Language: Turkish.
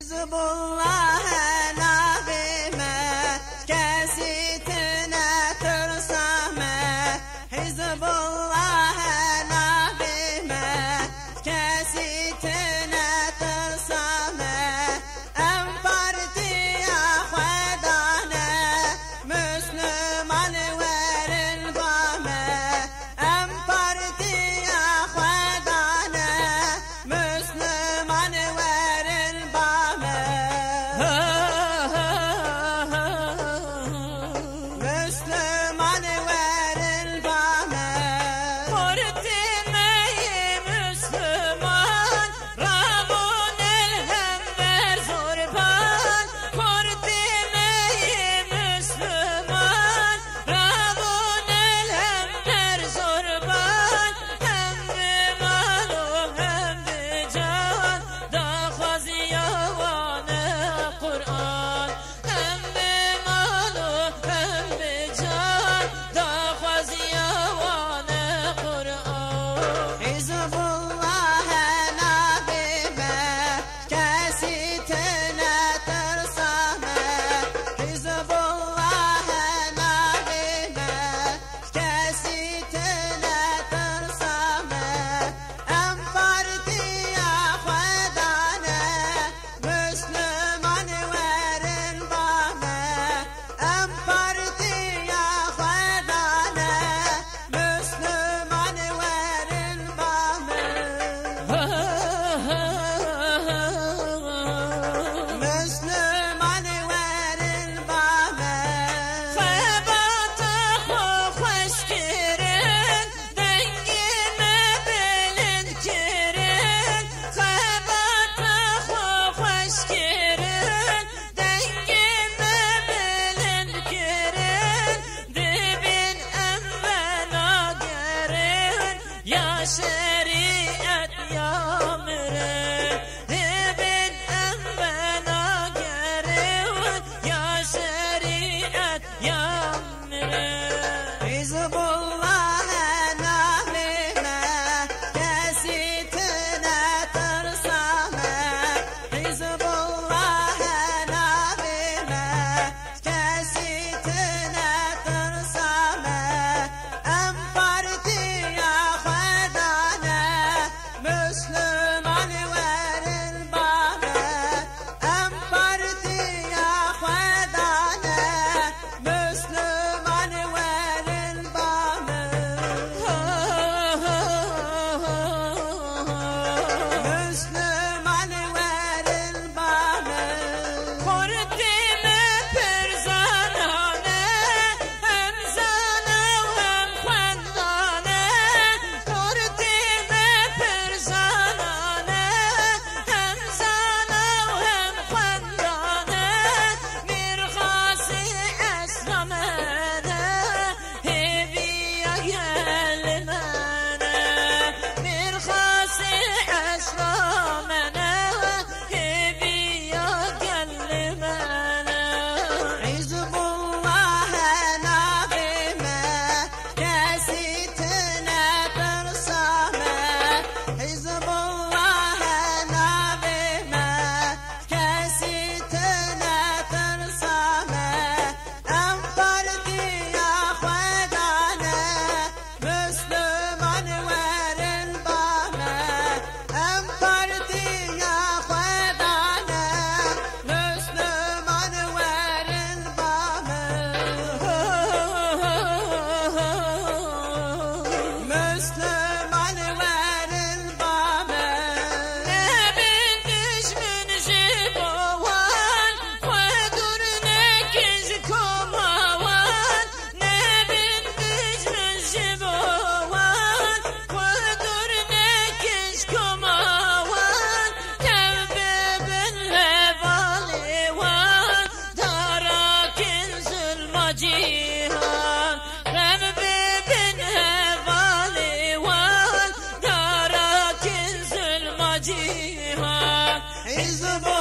Hizbullah nabime kesitine tırsame. Hizbullah nabime kesitine tırsame. En partiye khedane Müslüman verin bame. En partiye khedane Müslüman verin bame. Müslüman verin bame. Kurtimeyi Müslüman, Rabun elhem ver zorban. Kurtimeyi Müslüman, Rabun elhem ver zorban. Hem malu hem can, da khaziyavane Kur'an. Hem malu hem can, da khaziyavane Kur'an. Hizbullah nabime kesitine tırsame. Hizbullah nabime kesitine tırsame. En partiye khedane Müslüman verin bame. En partiye khedane Müslüman verin bame. Müslüman verin bame. Xebata xoş girin, dengime belin girin. Xebata xoş girin, dengime belin girin. Dibin envela gerin, ya şeriat ya mirin. Dibin envela gerin, ya şeriat ya mirin. Hizbullah nabime kesitine tırsame. Hizbullah nabime kesitine tırsame. En partiye khedane Müslüman verin bame. En partiye khedane Müslüman verin bame. Müslüman verin bame. Kurtime perzanane, hem zana hem xandane. Kurtime perzanane, hem zana hem xandane. Mirxası esramene, heviya gelmene. Mirxası esramene, heviya gelmene. Hizbullah nabime kesitine tırsame. Hizbullah nabime kesitine tırsame. En partiye khedane Müslüman verin bame. En partiye khedane Müslüman verin bame. Müslüman verin bame. Nebin düşmün jibovan, Kwedur nekiz komavan. Nebin düşmün jibovan, Kwedur nekiz komavan. Tevbe ben hevalivan, Tarakin zulma cihan. Tevbe ben hevalivan, Tarakin zulma cihan. Hizbullah